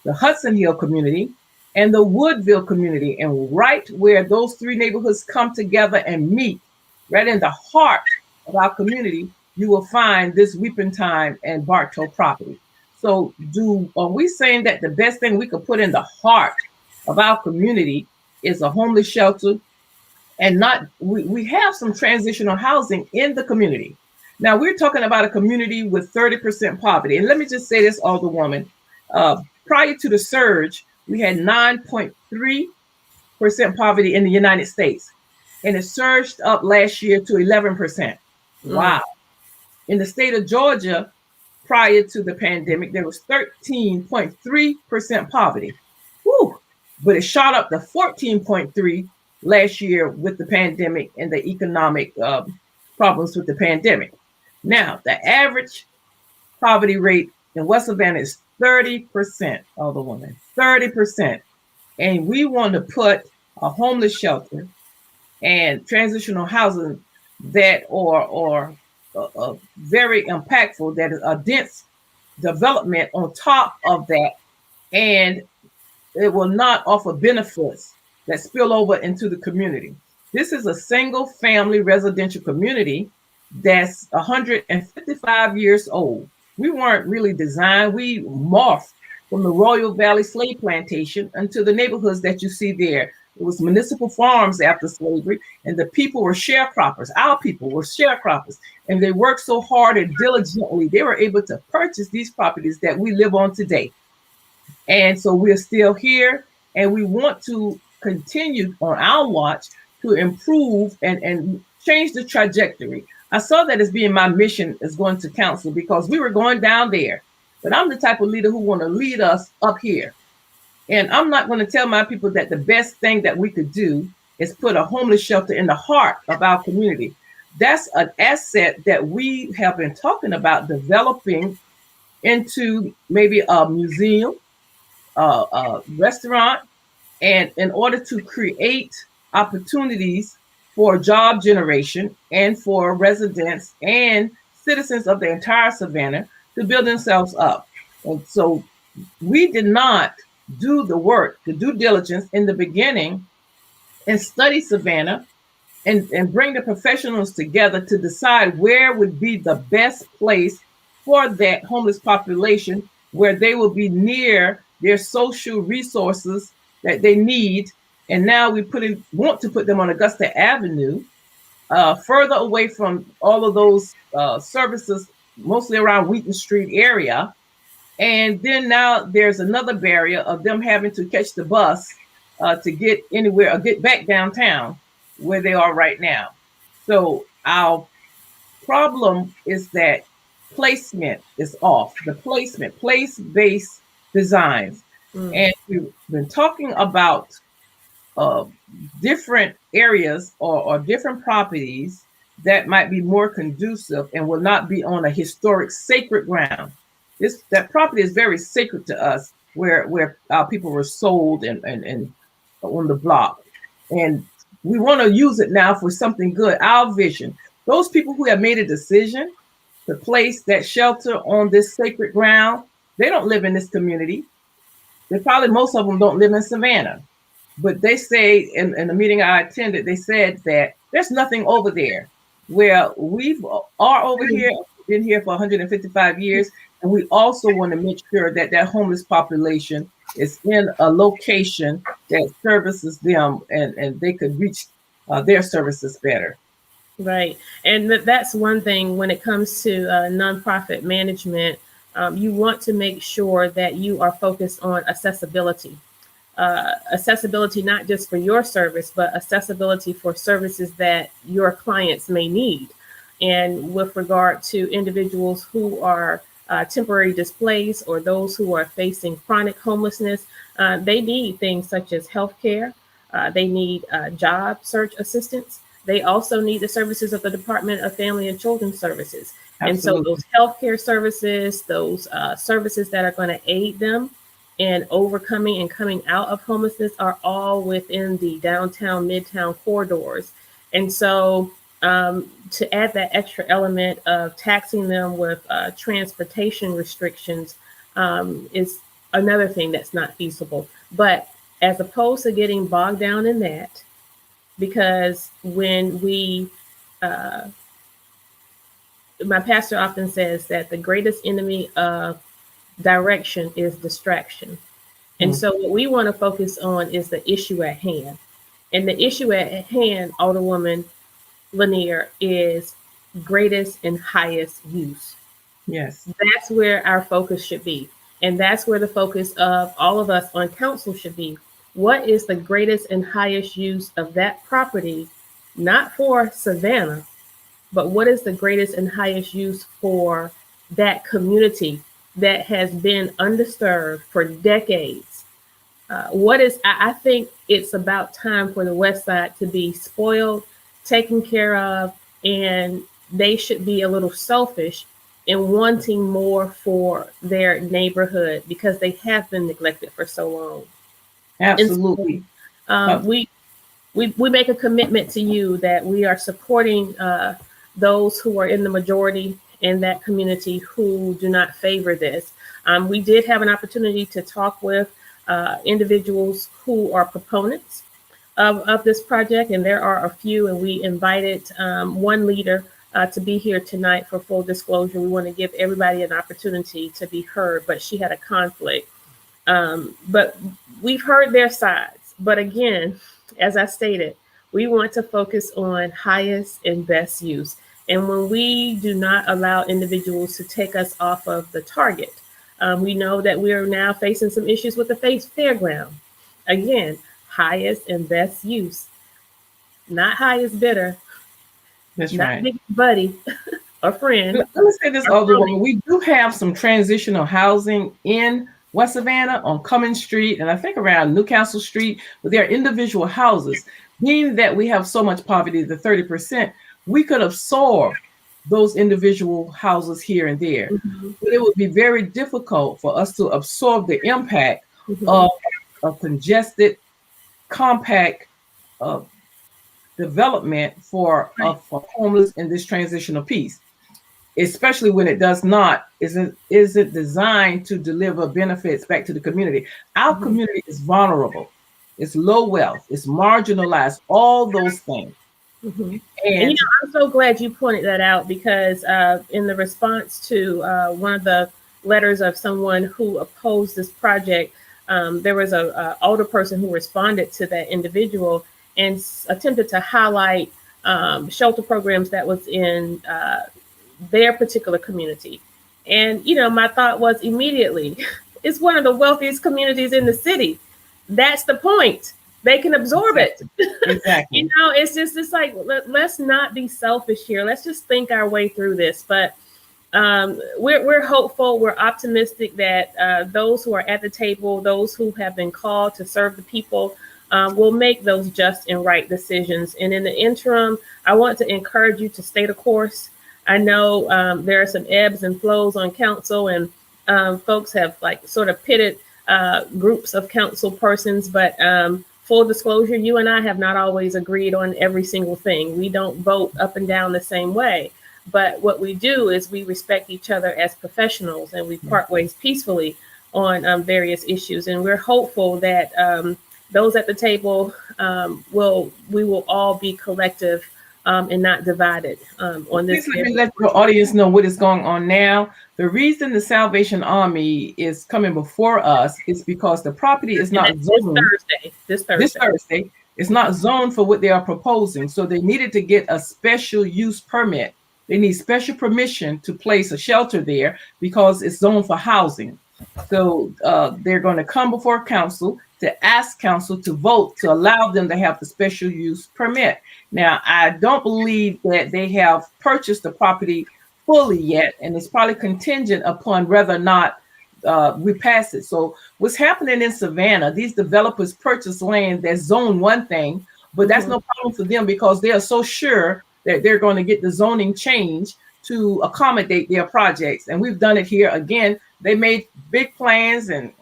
the Hudson Hill community, and the Woodville community. And right where those 3 neighborhoods come together and meet, right in the heart of our community, you will find this Weeping Time and Bartow property. So are we saying that the best thing we could put in the heart of our community is a homeless shelter? And not, we have some transitional housing in the community. Now we're talking about a community with 30% poverty. And let me just say this, Alderwoman, prior to the surge, we had 9.3 poverty in the United States. And it surged up last year to 11%. Wow. In the state of Georgia, prior to the pandemic, there was 13.3% poverty. Whew. But it shot up to 14.3 last year with the pandemic and the economic problems with the pandemic. Now, the average poverty rate in West Savannah is 30%, older woman, 30%. And we want to put a homeless shelter and transitional housing that are very impactful, that is a dense development on top of that, and it will not offer benefits that spill over into the community. This is a single family residential community that's 155 years old. We weren't really designed, we morphed from the Royal Valley slave plantation into the neighborhoods that you see there. It was municipal farms after slavery, and the people were sharecroppers. Our people were sharecroppers, and they worked so hard and diligently, they were able to purchase these properties that we live on today. And so we're still here, and we want to continue on our watch to improve and change the trajectory. I saw that as being my mission as going to council, because we were going down there, but I'm the type of leader who want to lead us up here. And I'm not going to tell my people that the best thing that we could do is put a homeless shelter in the heart of our community. That's an asset that we have been talking about developing into maybe a museum, a restaurant, and in order to create opportunities for job generation and for residents and citizens of the entire Savannah to build themselves up. And so we did not do the work, the due diligence in the beginning, and study Savannah and bring the professionals together to decide where would be the best place for that homeless population, where they will be near their social resources that they need. And now we want to put them on Augusta Avenue, further away from all of those services, mostly around Wheaton Street area. And then now there's another barrier of them having to catch the bus to get anywhere or get back downtown where they are right now. So our problem is that placement is off. The placement, place-based designs. And we've been talking about different areas or different properties that might be more conducive and will not be on a historic sacred ground. That property is very sacred to us, where our people were sold and on the block. And we want to use it now for something good. Our vision, those people who have made a decision to place that shelter on this sacred ground, they don't live in this community. Most of them don't live in Savannah. But they say in the meeting I attended, they said that there's nothing over there, where we are over here, been here for 155 years. And we also want to make sure that that homeless population is in a location that services them and they could reach their services better. Right. And that's one thing when it comes to nonprofit management. You want to make sure that you are focused on accessibility. Accessibility, not just for your service, but accessibility for services that your clients may need. And with regard to individuals who are temporary displaced or those who are facing chronic homelessness, they need things such as healthcare. They need job search assistance. They also need the services of the Department of Family and Children's Services. Absolutely. And so those healthcare services, those services that are going to aid them in overcoming and coming out of homelessness are all within the downtown, midtown corridors. And so to add that extra element of taxing them with transportation restrictions is another thing that's not feasible. But as opposed to getting bogged down in that, because when my pastor often says that the greatest enemy of direction is distraction. And so what we want to focus on is the issue at hand. And the issue at hand, Alderwoman Lanier, is greatest and highest use. Yes. That's where our focus should be. And that's where the focus of all of us on council should be. what is the greatest and highest use of that property, not for Savannah, but what is the greatest and highest use for that community that has been undisturbed for decades? I think it's about time for the West Side to be spoiled, taken care of, and they should be a little selfish in wanting more for their neighborhood because they have been neglected for so long. And Absolutely. so, we make a commitment to you that we are supporting those who are in the majority in that community who do not favor this. We did have an opportunity to talk with individuals who are proponents of this project, and there are a few, and we invited one leader to be here tonight. For full disclosure, we want to give everybody an opportunity to be heard, but she had a conflict. But we've heard their sides. But again, as I stated, we want to focus on highest and best use. And when we do not allow individuals to take us off of the target, we know that we are now facing some issues with the fairground. Again, highest and best use, not highest bidder, That's not right. big buddy or friend. Let me say this, Alderwoman. We do have some transitional housing in West Savannah on Cummins Street and I think around Newcastle Street, but there are individual houses. Being that we have so much poverty, the 30%, we could absorb those individual houses here and there. Mm-hmm. But it would be very difficult for us to absorb the impact Mm-hmm. of a congested, compact development for homeless in this transitional piece, especially when it does not isn't designed to deliver benefits back to the community. Our Mm-hmm. community is vulnerable, it's low wealth, it's marginalized, all those things. Mm-hmm. And I'm so glad you pointed that out because in the response to one of the letters of someone who opposed this project, there was a older person who responded to that individual and attempted to highlight shelter programs that was in their particular community. And, my thought was immediately, it's one of the wealthiest communities in the city. That's the point. They can absorb it. exactly. It's like, let's not be selfish here. Let's just think our way through this. But we're hopeful, we're optimistic that those who are at the table, those who have been called to serve the people, will make those just and right decisions. And in the interim, I want to encourage you to stay the course. I know there are some ebbs and flows on council, and folks have like sort of pitted groups of council persons, but full disclosure, you and I have not always agreed on every single thing. We don't vote up and down the same way. But what we do is we respect each other as professionals, and we part ways peacefully on various issues. And we're hopeful that those at the table we will all be collective and not divided on this. Please let me let the audience know what is going on now. The reason the Salvation Army is coming before us is because the property is not zoned. This Thursday. It's not zoned for what they are proposing. So they needed to get a special use permit. They need special permission to place a shelter there because it's zoned for housing. So they're going to come before council to ask council to vote to allow them to have the special use permit. Now, I don't believe that they have purchased the property fully yet, and it's probably contingent upon whether or not we pass it. So what's happening in Savannah, these developers purchase land that's zone one thing, but that's no problem for them because they are so sure that they're going to get the zoning change to accommodate their projects. And we've done it here again. They made big plans and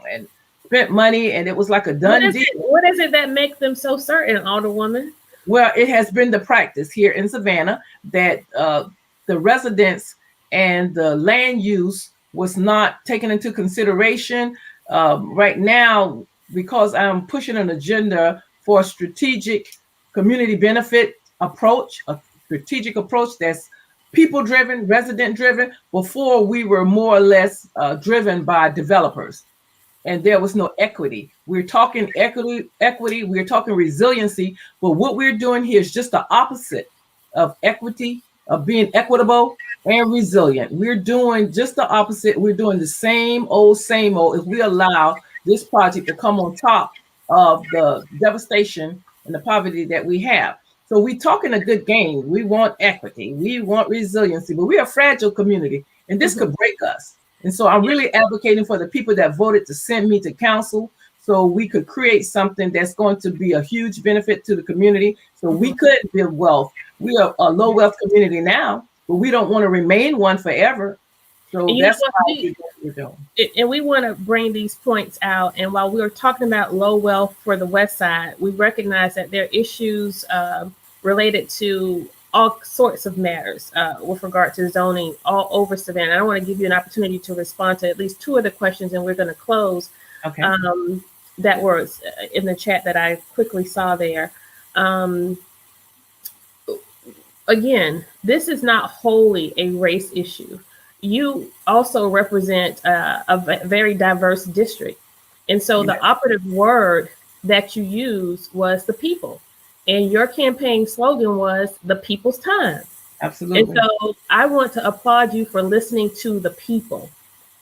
spent money, and it was like a done deal. What is it that makes them so certain, Alderwoman? Well, it has been the practice here in Savannah that the residents and the land use was not taken into consideration. Right now, because I'm pushing an agenda for a strategic community benefit approach, a strategic approach that's people-driven, resident-driven. Before, we were more or less driven by developers, and there was no equity. We're talking equity, we're talking resiliency, but what we're doing here is just the opposite of equity, of being equitable and resilient. We're doing just the opposite. We're doing the same old. If we allow this project to come on top of the devastation and the poverty that we have. So we talking a good game. We want equity, we want resiliency, but we're a fragile community, and this could break us. And so I'm Yeah. really advocating for the people that voted to send me to council so we could create something that's going to be a huge benefit to the community so we could build wealth. We are a low wealth community now, but we don't want to remain one forever. So And you know that's what? why we do what we're doing. And we want to bring these points out. And while we were talking about low wealth for the West Side, we recognize that there are issues related to all sorts of matters with regard to zoning all over Savannah. I want to give you an opportunity to respond to at least two of the questions, and we're going to close. Okay. That was in the chat that I quickly saw there. Again, this is not wholly a race issue. You also represent a very diverse district. And so the operative word that you used was the people. And your campaign slogan was the people's time. Absolutely. And so I want to applaud you for listening to the people.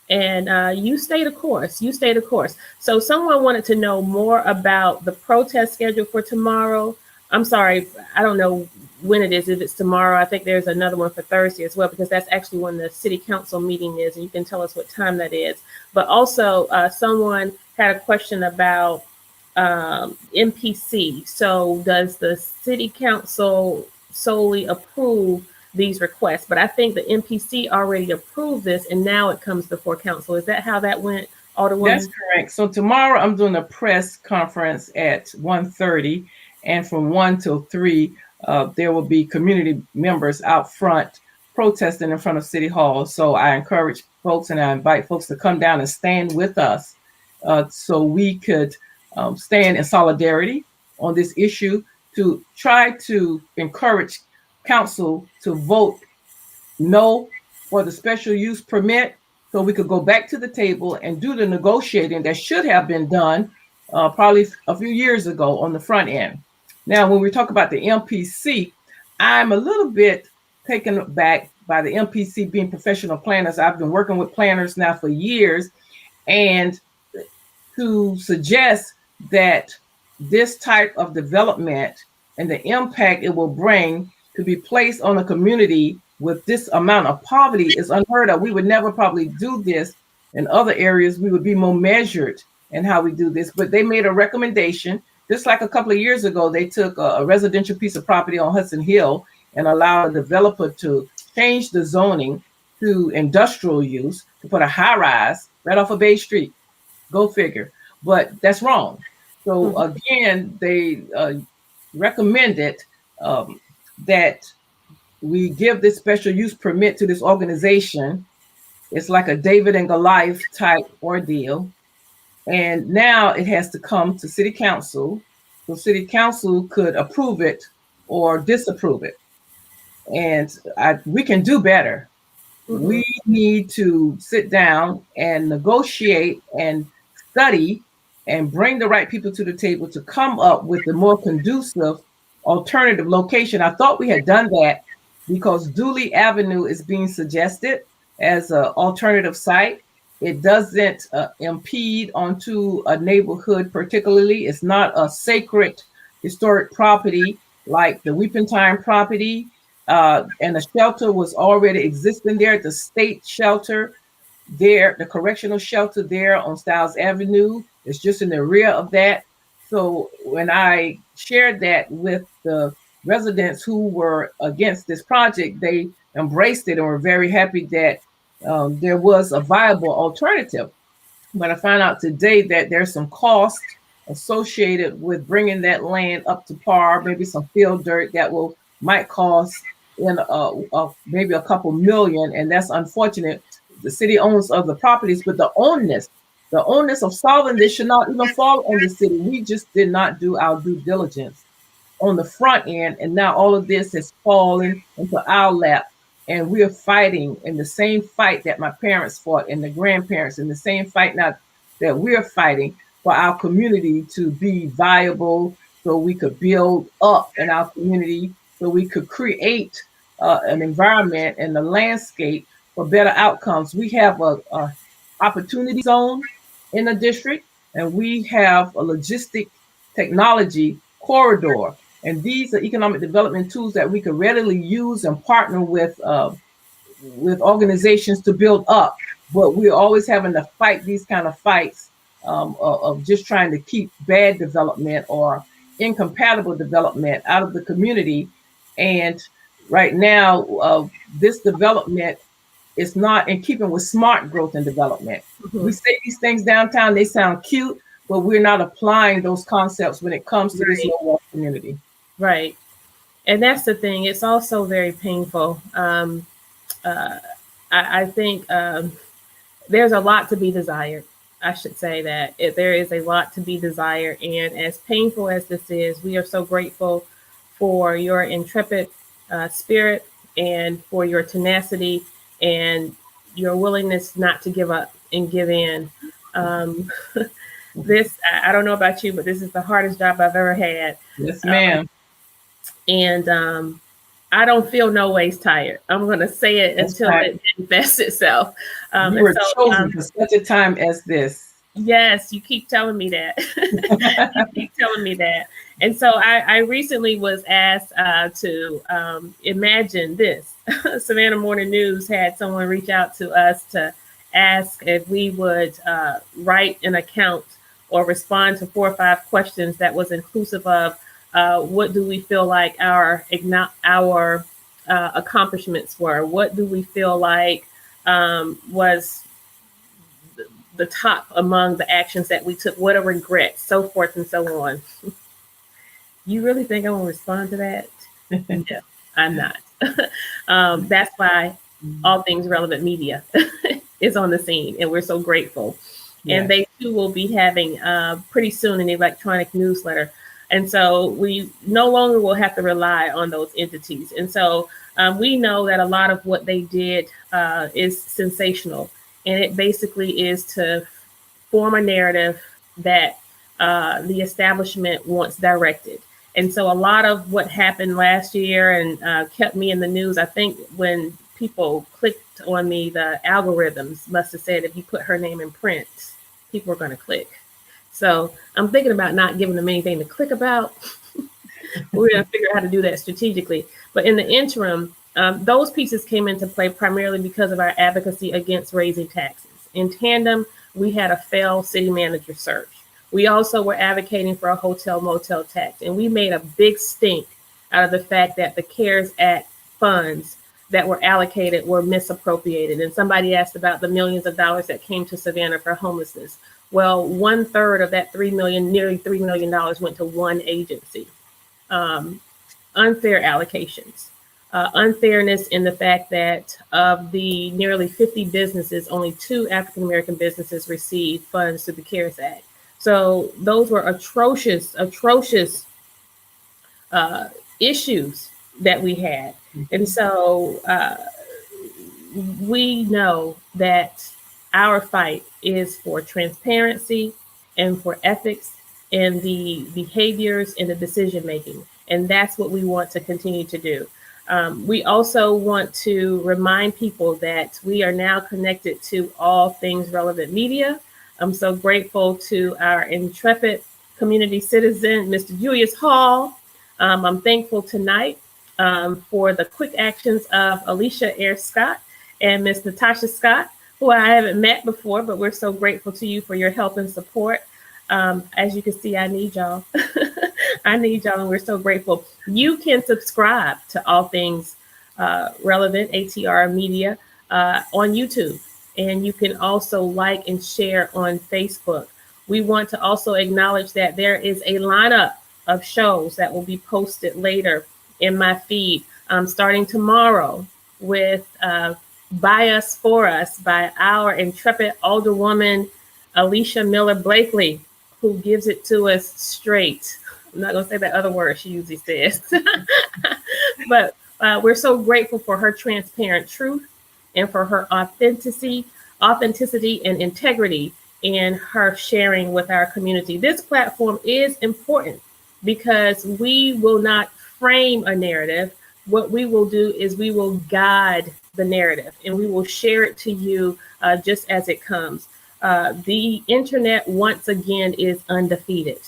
And you stay the course. You stay the course. So someone wanted to know more about the protest schedule for tomorrow. I'm sorry, I don't know when it is. If it's tomorrow, I think there's another one for Thursday as well, because that's actually when the city council meeting is, and you can tell us what time that is. But also, someone had a question about MPC. So does the city council solely approve these requests? But I think the MPC already approved this, and now it comes before council. Is that how that went, Alderwoman? That's correct. So tomorrow I'm doing a press conference at 1:30, and from 1 till 3, there will be community members out front protesting in front of City Hall. So I encourage folks and I invite folks to come down and stand with us so we could stand in solidarity on this issue to try to encourage council to vote no for the special use permit so we could go back to the table and do the negotiating that should have been done probably a few years ago on the front end. Now, when we talk about the MPC, I'm a little bit taken aback by the MPC being professional planners. I've been working with planners now for years, and to suggest that this type of development and the impact it will bring to be placed on a community with this amount of poverty is unheard of. We would never probably do this in other areas. We would be more measured in how we do this, but they made a recommendation. Just like a couple of years ago, they took a residential piece of property on Hudson Hill and allowed a developer to change the zoning to industrial use to put a high rise right off of Bay Street. Go figure. But that's wrong. So again, they recommended that we give this special use permit to this organization. It's like a David and Goliath type ordeal. And now it has to come to city council. So city council could approve it or disapprove it. And we can do better. We need to sit down and negotiate and study and bring the right people to the table to come up with the more conducive alternative location. I thought we had done that because Dooley Avenue is being suggested as an alternative site. It doesn't impede onto a neighborhood particularly. It's not a sacred historic property like the Weeping Time property. And the shelter was already existing there, the state shelter there, the correctional shelter there on Stiles Avenue. It's just in the rear of that. So when I shared that with the residents who were against this project, they embraced it and were very happy that there was a viable alternative. But I found out today that there's some cost associated with bringing that land up to par, maybe some field dirt that might cost in maybe a couple million, and that's unfortunate. The city owns other properties, but the onus of solving this should not even fall on the city. We just did not do our due diligence on the front end, and now all of this has fallen into our lap, and we are fighting in the same fight that my parents fought and the grandparents, in the same fight now that we're fighting for our community to be viable, so we could build up in our community, so we could create an environment and a landscape for better outcomes. We have a opportunity zone in the district, and we have a logistic technology corridor. And these are economic development tools that we can readily use and partner with organizations to build up. But we're always having to fight these kind of fights of just trying to keep bad development or incompatible development out of the community. And right now, this development is not in keeping with smart growth and development. Mm-hmm. We say these things downtown, they sound cute, but we're not applying ththose concepts when it comes to this low-wealth community. Right. And that's the thing. It's also very painful. I think there's a lot to be desired. I should say that there is a lot to be desired. And as painful as this is, we are so grateful for your intrepid spirit and for your tenacity and your willingness not to give up and give in. This, I don't know about you, but this is the hardest job I've ever had. Yes, ma'am. And I don't feel no ways tired. I'm going to say it until it manifests itself. You were chosen for such a time as this. Yes, you keep telling me that. You keep telling me that. And so I recently was asked to imagine this. Savannah Morning News had someone reach out to us to ask if we would write an account or respond to 4 or 5 questions that was inclusive of what do we feel like our accomplishments were? What do we feel like was the top among the actions that we took? What are regrets? So forth and so on. You really think I'm going to respond to that? No, I'm not. That's why All Things Relevant Media is on the scene, and we're so grateful. Yes. And they too will be having pretty soon an electronic newsletter. And so we no longer will have to rely on those entities. And so we know that a lot of what they did is sensational. And it basically is to form a narrative that the establishment wants directed. And so a lot of what happened last year and kept me in the news, I think when people clicked on me, the algorithms must have said, if you put her name in print, people are going to click. So I'm thinking about not giving them anything to click about. We're going to figure out how to do that strategically. But in the interim, those pieces came into play primarily because of our advocacy against raising taxes. In tandem, we had a failed city manager search. We also were advocating for a hotel motel tax. And we made a big stink out of the fact that the CARES Act funds that were allocated were misappropriated. And somebody asked about the millions of dollars that came to Savannah for homelessness. Well, 1/3 of that nearly $3 million went to one agency. Unfair allocations. Unfairness in the fact that of the nearly 50 businesses, only 2 African-American businesses received funds through the CARES Act. So those were atrocious issues that we had. And so we know that our fight is for transparency and for ethics and the behaviors and the decision making. And that's what we want to continue to do. We also want to remind people that we are now connected to All Things Relevant Media. I'm so grateful to our intrepid community citizen, Mr. Julius Hall. I'm thankful tonight for the quick actions of Alicia Ayres Scott and Miss Natasha Scott, who I haven't met before, but we're so grateful to you for your help and support. As you can see, I need y'all. I need y'all, and we're so grateful. You can subscribe to All Things Relevant, ATR Media, on YouTube. And you can also like and share on Facebook. We want to also acknowledge that there is a lineup of shows that will be posted later in my feed, starting tomorrow with By Us, For Us by our intrepid Alderwoman, Alicia Miller Blakely, who gives it to us straight. I'm not going to say that other word she usually says. But we're so grateful for her transparent truth and for her authenticity and integrity in her sharing with our community. This platform is important because we will not frame a narrative. What we will do is we will guide the narrative and we will share it to you just as it comes. The internet, once again, is undefeated.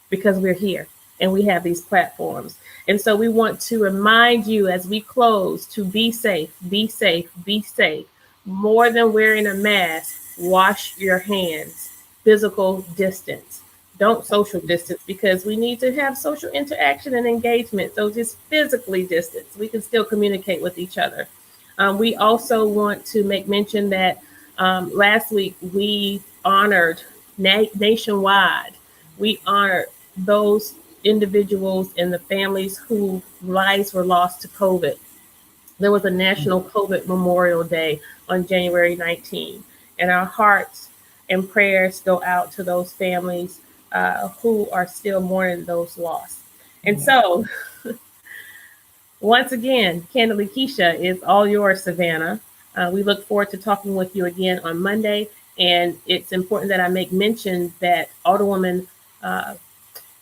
because we're here and we have these platforms. And so we want to remind you as we close to be safe, be safe, be safe. More than wearing a mask, wash your hands, physical distance. Don't social distance because we need to have social interaction and engagement. So just physically distance. We can still communicate with each other. We also want to make mention that last week we honored nationwide. We honored those individuals and the families whose lives were lost to COVID. There was a National COVID Memorial Day on January 19, and our hearts and prayers go out to those families who are still mourning those lost. And so, once again, Candidly Kesha is all yours, Savannah. We look forward to talking with you again on Monday. And it's important that I make mention that Alderwoman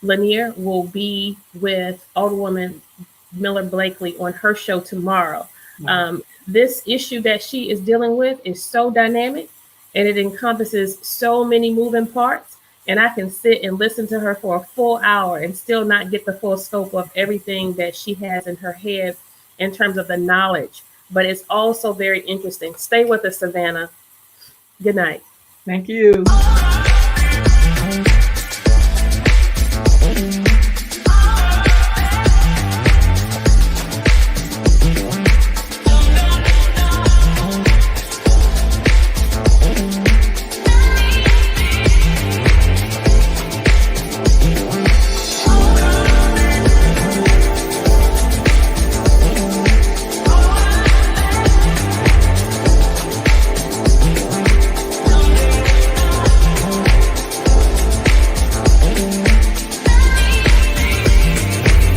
Lanier will be with Alderwoman Miller Blakely on her show tomorrow. This issue that she is dealing with is so dynamic and it encompasses so many moving parts. And I can sit and listen to her for a full hour and still not get the full scope of everything that she has in her head in terms of the knowledge. But it's also very interesting. Stay with us, Savannah. Good night. Thank you.